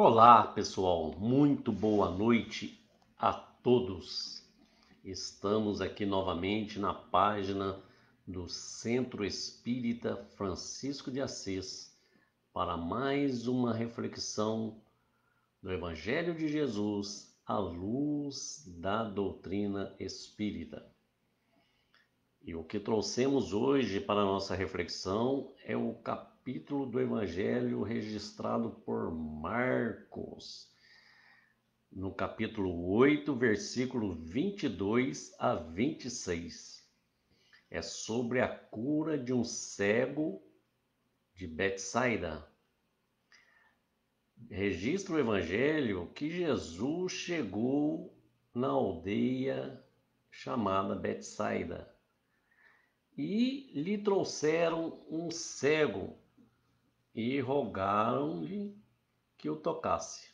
Olá, pessoal, muito boa noite a todos. Estamos aqui novamente na página do Centro Espírita Francisco de Assis para mais uma reflexão do Evangelho de Jesus à luz da doutrina espírita. E o que trouxemos hoje para a nossa reflexão é o capítulo do Evangelho registrado por Marcos, no capítulo 8, versículo 22 a 26. É sobre a cura de um cego de Betsaida. Registra o Evangelho que Jesus chegou na aldeia chamada Betsaida e lhe trouxeram um cego e rogaram-lhe que o tocasse.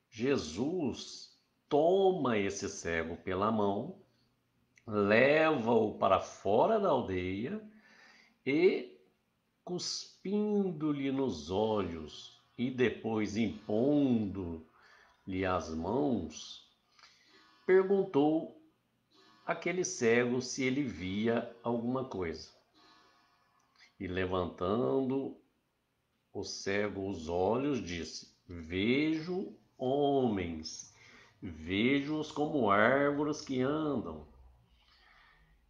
Jesus toma esse cego pela mão, leva-o para fora da aldeia e, cuspindo-lhe nos olhos e depois impondo-lhe as mãos, perguntou àquele cego se ele via alguma coisa. E levantando o cego os olhos, disse: Vejo homens, vejo-os como árvores que andam,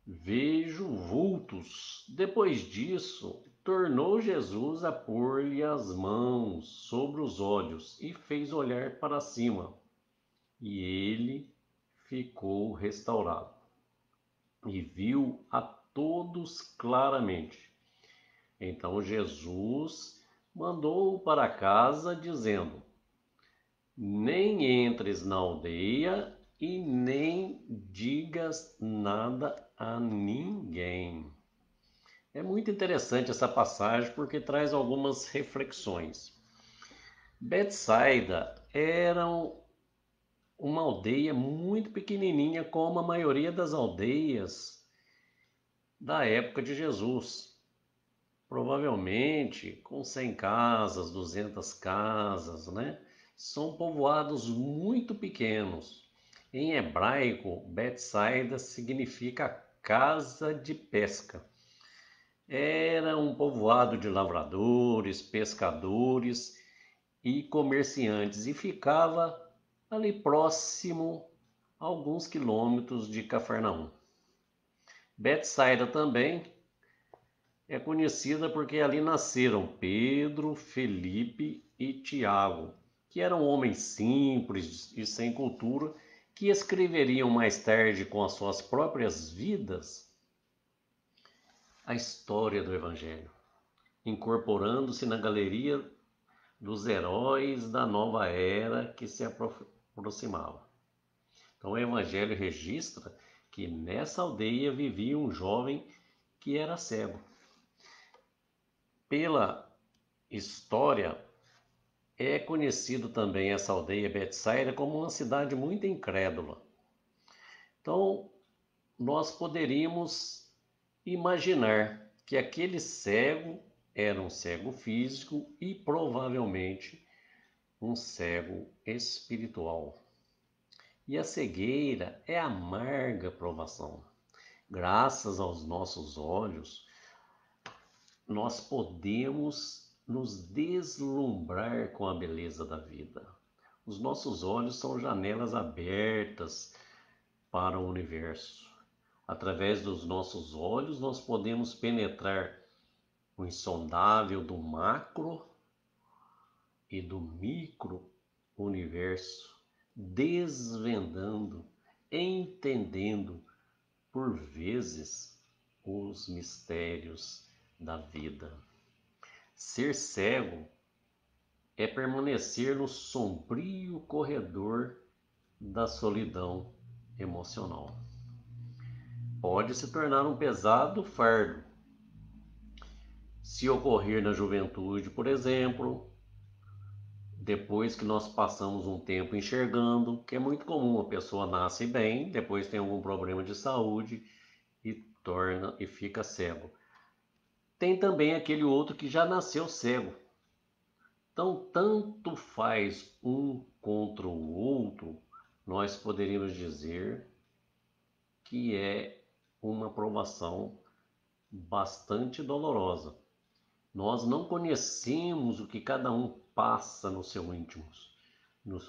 vejo vultos. Depois disso, tornou Jesus a pôr-lhe as mãos sobre os olhos e fez olhar para cima, e ele ficou restaurado e viu a todos claramente. Então Jesus mandou-o para casa, dizendo: Nem entres na aldeia e nem digas nada a ninguém. É muito interessante essa passagem porque traz algumas reflexões. Betsaida era uma aldeia muito pequenininha, como a maioria das aldeias da época de Jesus. Provavelmente com 100 casas, 200 casas, né? São povoados muito pequenos. Em hebraico, Betsaida significa casa de pesca. Era um povoado de lavradores, pescadores e comerciantes e ficava ali próximo a alguns quilômetros de Cafarnaum. Betsaida também é conhecida porque ali nasceram Pedro, Felipe e Tiago, que eram homens simples e sem cultura, que escreveriam mais tarde com as suas próprias vidas a história do Evangelho, incorporando-se na galeria dos heróis da nova era que se aproximava. Então o Evangelho registra que nessa aldeia vivia um jovem que era cego. Pela história, é conhecido também essa aldeia Betsaida como uma cidade muito incrédula. Então, nós poderíamos imaginar que aquele cego era um cego físico e provavelmente um cego espiritual. E a cegueira é amarga provação. Graças aos nossos olhos, nós podemos nos deslumbrar com a beleza da vida. Os nossos olhos são janelas abertas para o universo. Através dos nossos olhos, nós podemos penetrar o insondável do macro e do micro universo, desvendando, entendendo, por vezes, os mistérios da vida. Ser cego é permanecer no sombrio corredor da solidão emocional. Pode se tornar um pesado fardo. Se ocorrer na juventude, por exemplo, depois que nós passamos um tempo enxergando, que é muito comum, a pessoa nasce bem, depois tem algum problema de saúde e fica cego. Tem também aquele outro que já nasceu cego. Então, tanto faz um contra o outro, nós poderíamos dizer que é uma provação bastante dolorosa. Nós não conhecemos o que cada um passa no seu íntimo,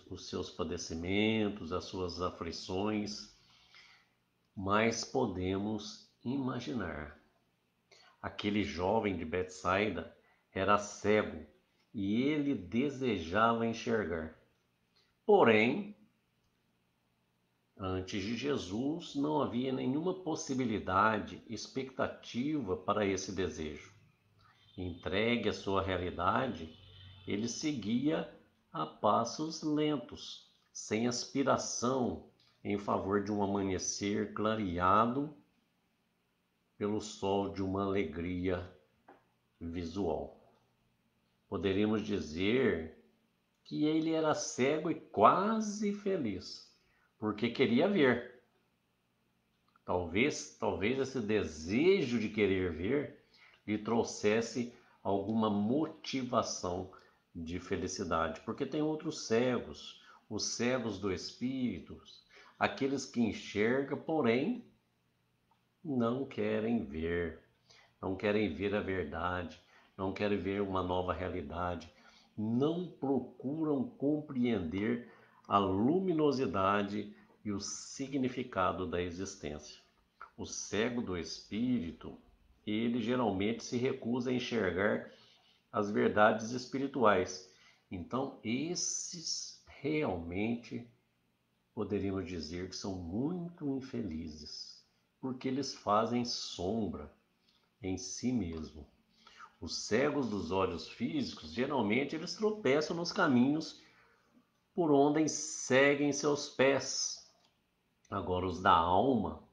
os seus padecimentos, as suas aflições, mas podemos imaginar. Aquele jovem de Betsaida era cego e ele desejava enxergar. Porém, antes de Jesus não havia nenhuma possibilidade, expectativa para esse desejo. Entregue à sua realidade, ele seguia a passos lentos, sem aspiração, em favor de um amanhecer clareado pelo sol de uma alegria visual. Poderíamos dizer que ele era cego e quase feliz, porque queria ver. Talvez esse desejo de querer ver lhe trouxesse alguma motivação de felicidade, porque tem outros cegos, os cegos do espírito, aqueles que enxergam, porém não querem ver, não querem ver a verdade, não querem ver uma nova realidade, não procuram compreender a luminosidade e o significado da existência. O cego do espírito, ele geralmente se recusa a enxergar as verdades espirituais. Então, esses realmente poderíamos dizer que são muito infelizes, porque eles fazem sombra em si mesmo. Os cegos dos olhos físicos, geralmente, eles tropeçam nos caminhos por onde seguem seus pés. Agora, os da alma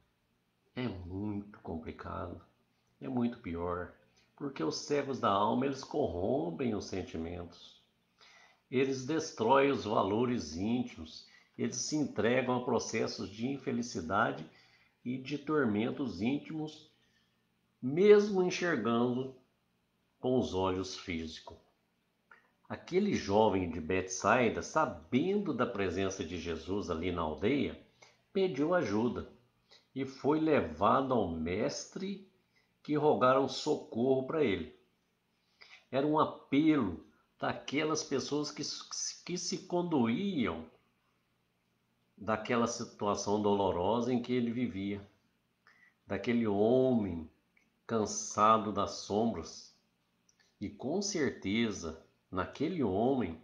é muito complicado, é muito pior, porque os cegos da alma, eles corrompem os sentimentos, eles destroem os valores íntimos, eles se entregam a processos de infelicidade e de tormentos íntimos, mesmo enxergando com os olhos físicos. Aquele jovem de Betsaida, sabendo da presença de Jesus ali na aldeia, pediu ajuda e foi levado ao mestre, que rogaram socorro para ele. Era um apelo daquelas pessoas que se condoíam daquela situação dolorosa em que ele vivia, daquele homem cansado das sombras. E com certeza, naquele homem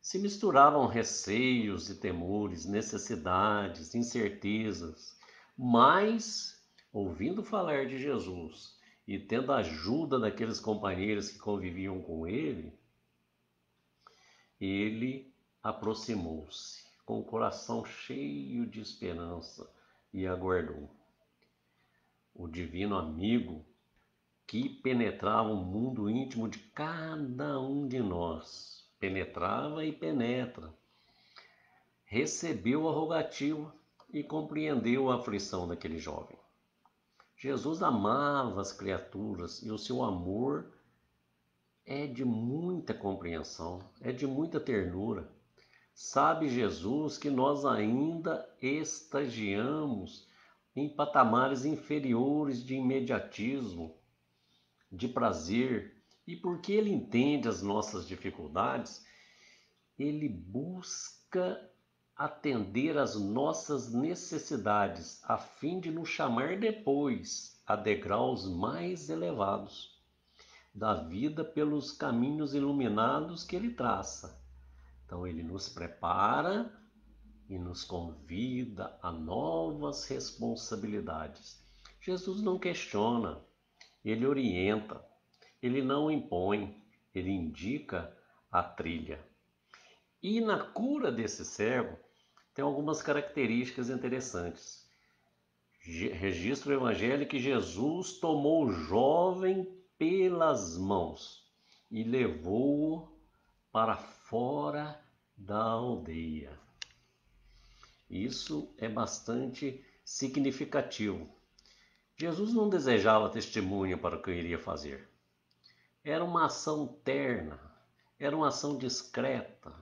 se misturavam receios e temores, necessidades, incertezas, mas, ouvindo falar de Jesus e tendo a ajuda daqueles companheiros que conviviam com ele, ele aproximou-se com o coração cheio de esperança e aguardou. O divino amigo que penetrava o mundo íntimo de cada um de nós, penetrava e penetra, recebeu a rogativa e compreendeu a aflição daquele jovem. Jesus amava as criaturas e o seu amor é de muita compreensão, é de muita ternura. Sabe Jesus que nós ainda estagiamos em patamares inferiores de imediatismo, de prazer, e porque ele entende as nossas dificuldades, ele busca atender às nossas necessidades, a fim de nos chamar depois a degraus mais elevados da vida pelos caminhos iluminados que ele traça. Então ele nos prepara e nos convida a novas responsabilidades. Jesus não questiona, ele orienta, ele não impõe, ele indica a trilha. E na cura desse cego, tem algumas características interessantes. Registro o evangelho que Jesus tomou o jovem pelas mãos e levou-o para fora da aldeia. Isso é bastante significativo. Jesus não desejava testemunha para o que iria fazer. Era uma ação terna, Era uma ação discreta,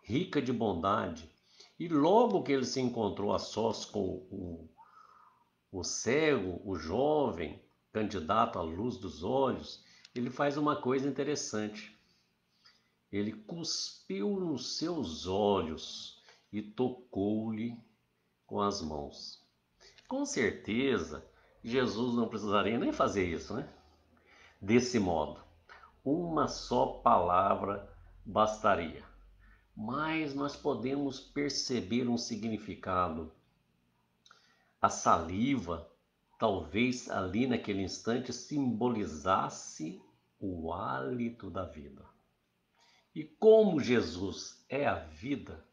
rica de bondade. E logo que ele se encontrou a sós com o cego, o jovem, candidato à luz dos olhos, ele faz uma coisa interessante. Ele cuspiu nos seus olhos e tocou-lhe com as mãos. Com certeza, Jesus não precisaria nem fazer isso, né? Desse modo, uma só palavra bastaria. Mas nós podemos perceber um significado. A saliva, talvez ali naquele instante, simbolizasse o hálito da vida. E como Jesus é a vida,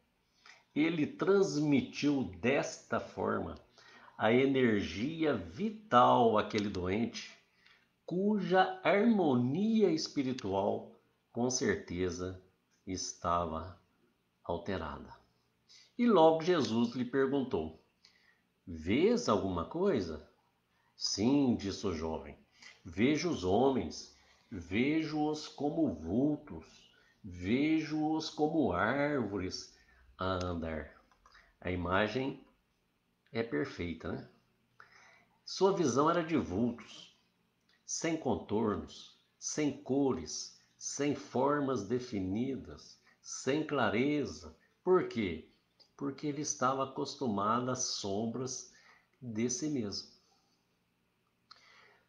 ele transmitiu desta forma a energia vital àquele doente, cuja harmonia espiritual com certeza estava alterada. E logo Jesus lhe perguntou: Vês alguma coisa? Sim, disse o jovem. Vejo os homens, vejo-os como vultos, vejo-os como árvores a andar. A imagem é perfeita, né? Sua visão era de vultos, sem contornos, sem cores, sem formas definidas, sem clareza. Por quê? Porque ele estava acostumado às sombras de si mesmo.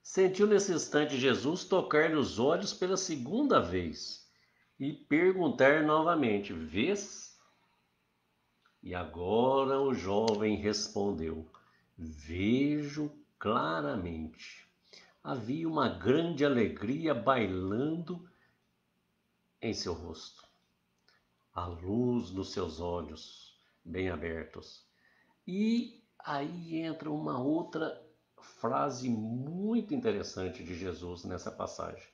Sentiu nesse instante Jesus tocar-lhe os olhos pela segunda vez e perguntar novamente: Vês? E agora o jovem respondeu: Vejo claramente. Havia uma grande alegria bailando em seu rosto, a luz nos seus olhos bem abertos. E aí entra uma outra frase muito interessante de Jesus nessa passagem.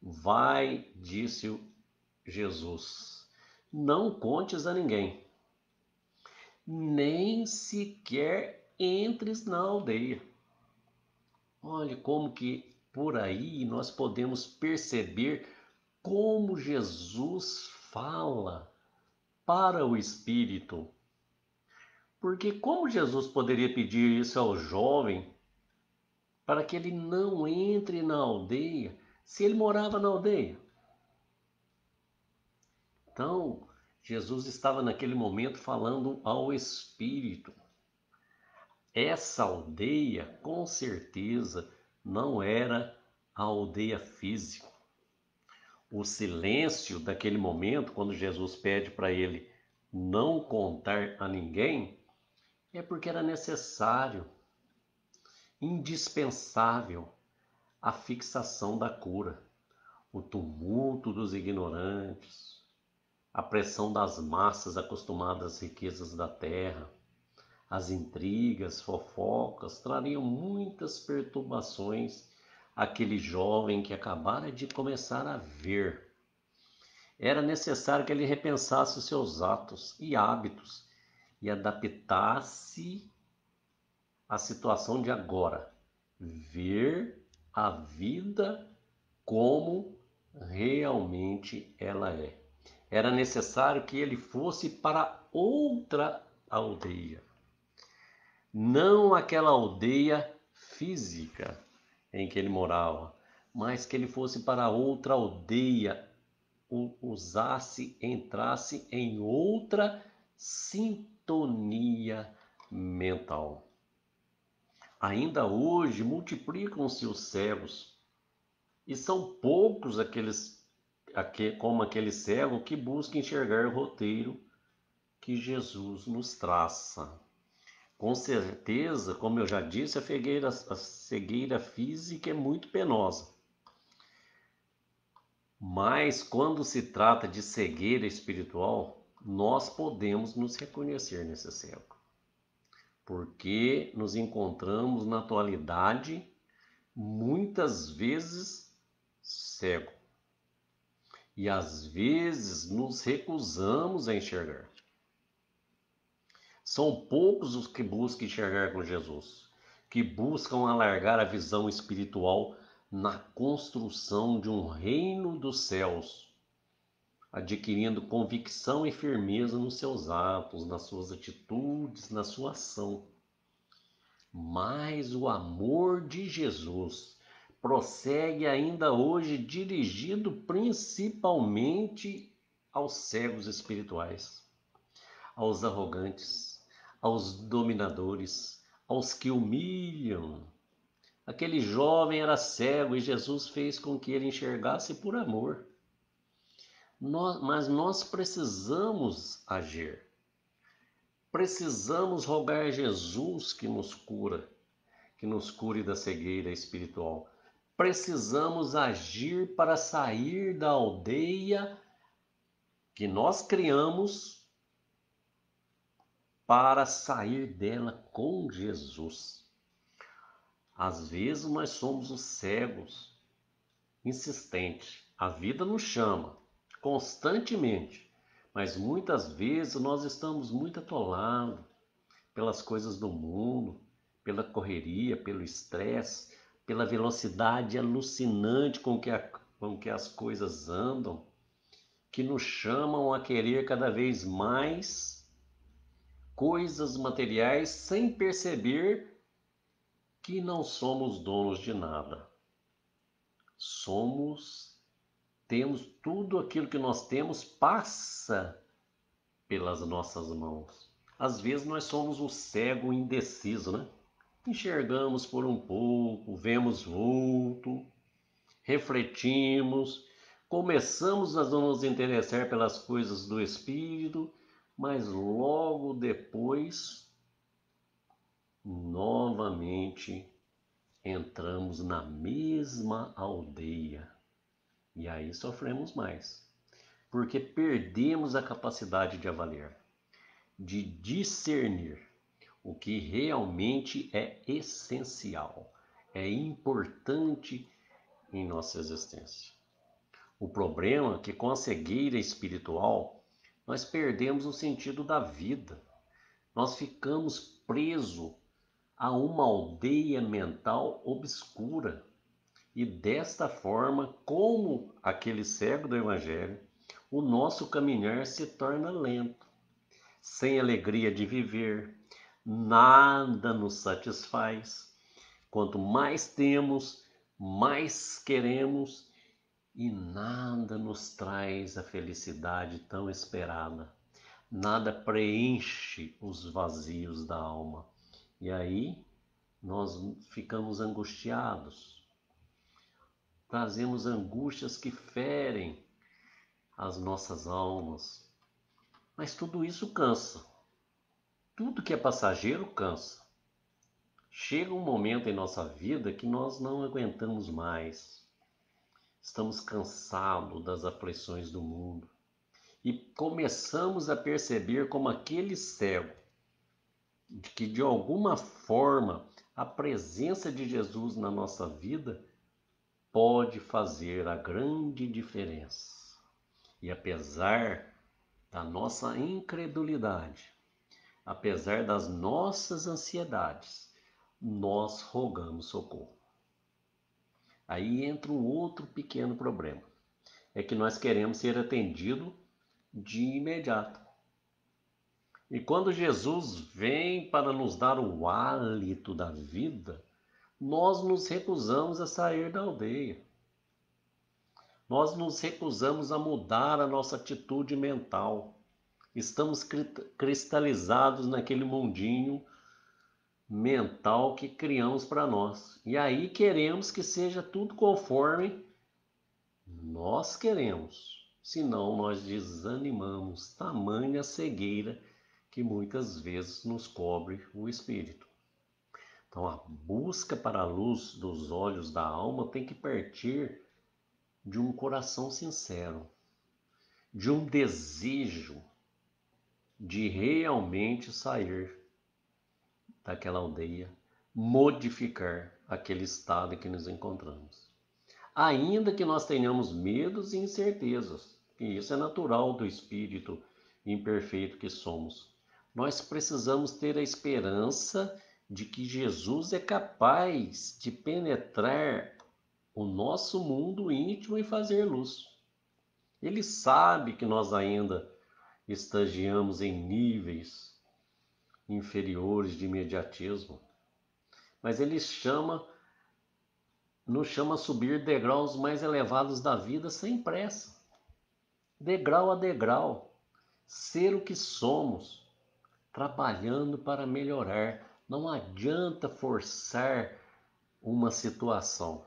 Vai, disse Jesus, não contes a ninguém, nem sequer entres na aldeia. Olhe como que por aí nós podemos perceber como Jesus fala para o Espírito. Porque como Jesus poderia pedir isso ao jovem para que ele não entre na aldeia se ele morava na aldeia? Então, Jesus estava naquele momento falando ao Espírito. Essa aldeia, com certeza, não era a aldeia física. O silêncio daquele momento, quando Jesus pede para ele não contar a ninguém, é porque era necessário, indispensável, a fixação da cura, o tumulto dos ignorantes, a pressão das massas acostumadas às riquezas da terra, as intrigas, fofocas trariam muitas perturbações àquele jovem que acabara de começar a ver. Era necessário que ele repensasse os seus atos e hábitos e adaptasse à situação de agora. Ver a vida como realmente ela é. Era necessário que ele fosse para outra aldeia. Não aquela aldeia física em que ele morava, mas que ele fosse para outra aldeia, usasse, entrasse em outra sintonia mental. Ainda hoje multiplicam-se os cegos, e são poucos como aquele cego que busca enxergar o roteiro que Jesus nos traça. Com certeza, como eu já disse, a cegueira física é muito penosa. Mas quando se trata de cegueira espiritual, nós podemos nos reconhecer nesse cego. Porque nos encontramos na atualidade muitas vezes cego. E às vezes nos recusamos a enxergar. São poucos os que buscam enxergar com Jesus, que buscam alargar a visão espiritual na construção de um reino dos céus. adquirindo convicção e firmeza nos seus atos, nas suas atitudes, na sua ação. Mas o amor de Jesus prossegue ainda hoje, dirigido principalmente aos cegos espirituais, aos arrogantes, aos dominadores, aos que humilham. Aquele jovem era cego e Jesus fez com que ele enxergasse por amor. Mas nós precisamos agir. Precisamos rogar a Jesus que nos cure da cegueira espiritual. Precisamos agir para sair da aldeia que nós criamos, para sair dela com Jesus. Às vezes nós somos os cegos insistentes. A vida nos chama constantemente, mas muitas vezes nós estamos muito atolados pelas coisas do mundo, pela correria, pelo estresse, pela velocidade alucinante com que as coisas andam, que nos chamam a querer cada vez mais coisas materiais sem perceber que não somos donos de nada. Temos tudo aquilo que nós temos passa pelas nossas mãos. Às vezes nós somos o cego indeciso, né? Enxergamos por um pouco, vemos vulto, refletimos, começamos a nos interessar pelas coisas do espírito, mas logo depois, novamente, entramos na mesma aldeia. E aí sofremos mais, porque perdemos a capacidade de avaliar, de discernir o que realmente é essencial, é importante em nossa existência. O problema é que com a cegueira espiritual, nós perdemos o sentido da vida. Nós ficamos presos a uma aldeia mental obscura. E desta forma, como aquele cego do Evangelho, o nosso caminhar se torna lento, sem alegria de viver, nada nos satisfaz. Quanto mais temos, mais queremos e nada nos traz a felicidade tão esperada. Nada preenche os vazios da alma. E aí nós ficamos angustiados. Trazemos angústias que ferem as nossas almas. Mas tudo isso cansa. Tudo que é passageiro cansa. Chega um momento em nossa vida que nós não aguentamos mais. Estamos cansados das aflições do mundo. E começamos a perceber como aquele cego, que de alguma forma a presença de Jesus na nossa vida pode fazer a grande diferença. E apesar da nossa incredulidade, apesar das nossas ansiedades, nós rogamos socorro. Aí entra um outro pequeno problema. É que nós queremos ser atendidos de imediato. E quando Jesus vem para nos dar o hálito da vida, nós nos recusamos a sair da aldeia. Nós nos recusamos a mudar a nossa atitude mental. Estamos cristalizados naquele mundinho mental que criamos para nós. E aí queremos que seja tudo conforme nós queremos. Senão nós desanimamos, tamanha cegueira que muitas vezes nos cobre o espírito. Então a busca para a luz dos olhos da alma tem que partir de um coração sincero, de um desejo de realmente sair daquela aldeia, modificar aquele estado em que nos encontramos. Ainda que nós tenhamos medos e incertezas, e isso é natural do espírito imperfeito que somos, nós precisamos ter a esperança de que Jesus é capaz de penetrar o nosso mundo íntimo e fazer luz. Ele sabe que nós ainda estagiamos em níveis inferiores de imediatismo, mas ele nos chama a subir degraus mais elevados da vida sem pressa, degrau a degrau, ser o que somos, trabalhando para melhorar. Não adianta forçar uma situação.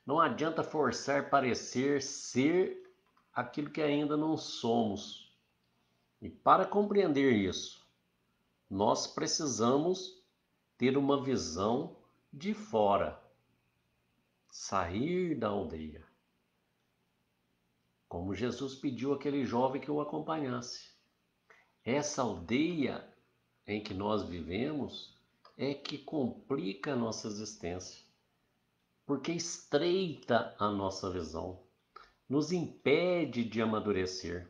Não adianta forçar parecer ser aquilo que ainda não somos. E para compreender isso, nós precisamos ter uma visão de fora, sair da aldeia. Como Jesus pediu àquele jovem que o acompanhasse. Essa aldeia em que nós vivemos é que complica a nossa existência, porque estreita a nossa visão, nos impede de amadurecer.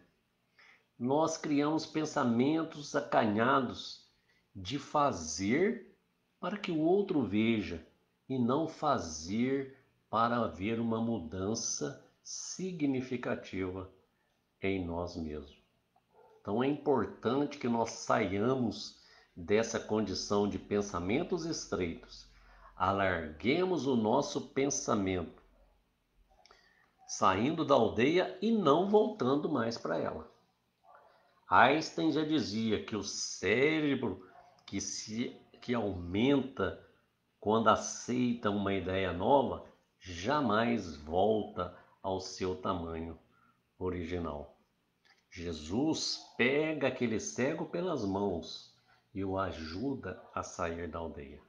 Nós criamos pensamentos acanhados de fazer para que o outro veja e não fazer para haver uma mudança significativa em nós mesmos. Então é importante que nós saiamos dessa condição de pensamentos estreitos, alarguemos o nosso pensamento, saindo da aldeia e não voltando mais para ela. Einstein já dizia que o cérebro que aumenta quando aceita uma ideia nova jamais volta ao seu tamanho original. Jesus pega aquele cego pelas mãos e o ajuda a sair da aldeia.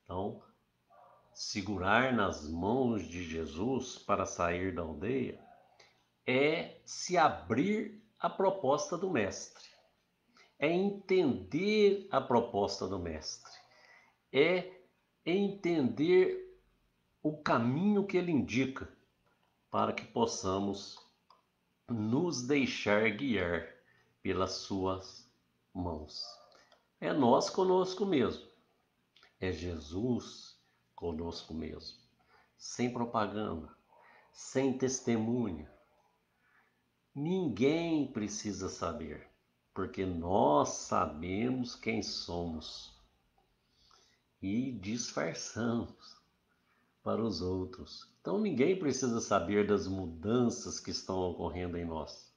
Então, segurar nas mãos de Jesus para sair da aldeia é se abrir à proposta do Mestre, é entender a proposta do Mestre, é entender o caminho que ele indica para que possamos nos deixar guiar pelas suas mãos. É nós conosco mesmo, é Jesus conosco mesmo, sem propaganda, sem testemunha. Ninguém precisa saber, porque nós sabemos quem somos e disfarçamos para os outros. Então ninguém precisa saber das mudanças que estão ocorrendo em nós.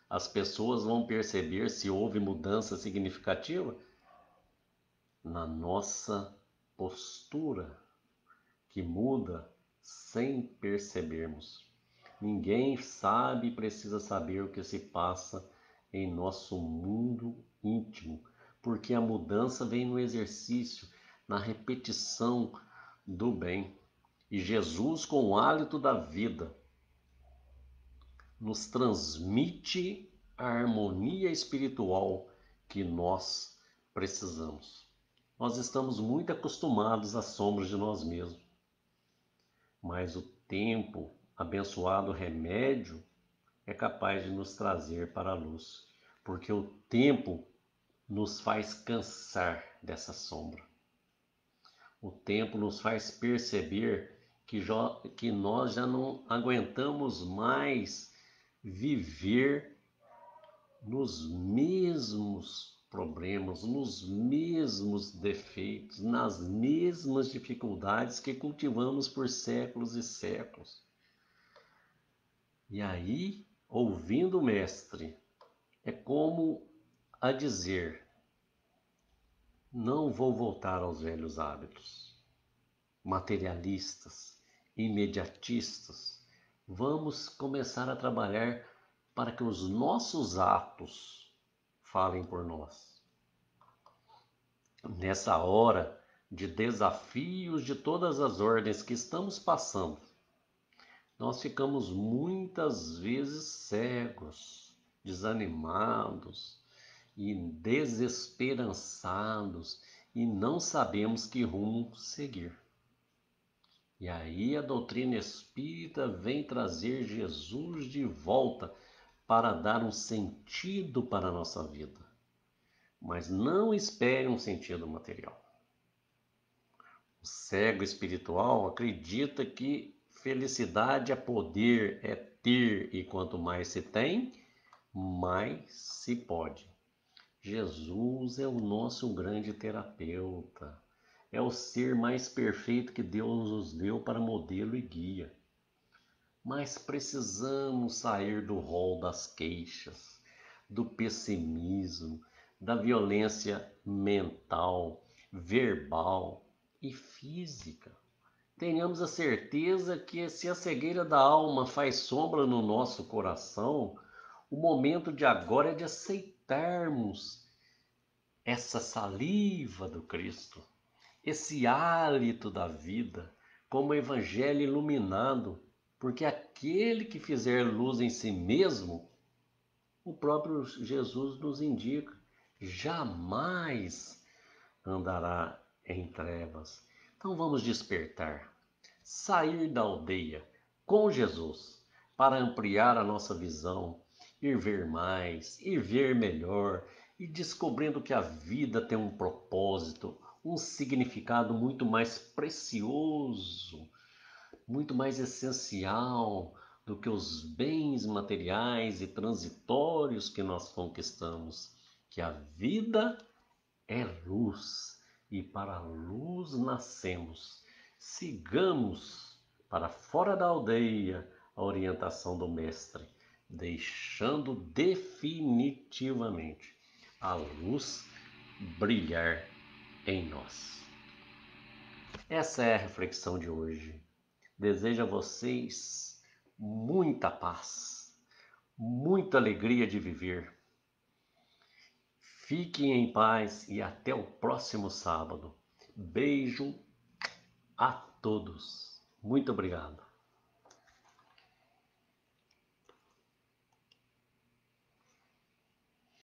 As pessoas vão perceber se houve mudança significativa na nossa postura, que muda sem percebermos. Ninguém sabe e precisa saber o que se passa em nosso mundo íntimo, porque a mudança vem no exercício, na repetição do bem. E Jesus, com o hálito da vida, nos transmite a harmonia espiritual que nós precisamos. Nós estamos muito acostumados às sombras de nós mesmos, mas o tempo, abençoado remédio, é capaz de nos trazer para a luz, porque o tempo nos faz cansar dessa sombra. O tempo nos faz perceber que nós já não aguentamos mais viver nos mesmos problemas, nos mesmos defeitos, nas mesmas dificuldades que cultivamos por séculos e séculos. E aí, ouvindo o Mestre, é como a dizer: não vou voltar aos velhos hábitos materialistas, imediatistas. Vamos começar a trabalhar para que os nossos atos falem por nós. Nessa hora de desafios de todas as ordens que estamos passando, nós ficamos muitas vezes cegos, desanimados e desesperançados e não sabemos que rumo seguir. E aí a doutrina espírita vem trazer Jesus de volta para dar um sentido para a nossa vida. Mas não espere um sentido material. O cego espiritual acredita que Felicidade é poder, é ter, e quanto mais se tem, mais se pode. Jesus é o nosso grande terapeuta. É o ser mais perfeito que Deus nos deu para modelo e guia. Mas precisamos sair do rol das queixas, do pessimismo, da violência mental, verbal e física. Tenhamos a certeza que se a cegueira da alma faz sombra no nosso coração, o momento de agora é de aceitarmos essa saliva do Cristo, esse hálito da vida, como evangelho iluminado, porque aquele que fizer luz em si mesmo, o próprio Jesus nos indica, jamais andará em trevas. Então vamos despertar, sair da aldeia com Jesus, para ampliar a nossa visão, ir ver mais, ir ver melhor e descobrindo que a vida tem um propósito, um significado muito mais precioso, muito mais essencial do que os bens materiais e transitórios que nós conquistamos, que a vida é luz e para a luz nascemos. Sigamos para fora da aldeia a orientação do Mestre, deixando definitivamente a luz brilhar em nós. Essa é a reflexão de hoje. Desejo a vocês muita paz, muita alegria de viver. Fiquem em paz e até o próximo sábado. Beijo a todos. Muito obrigado.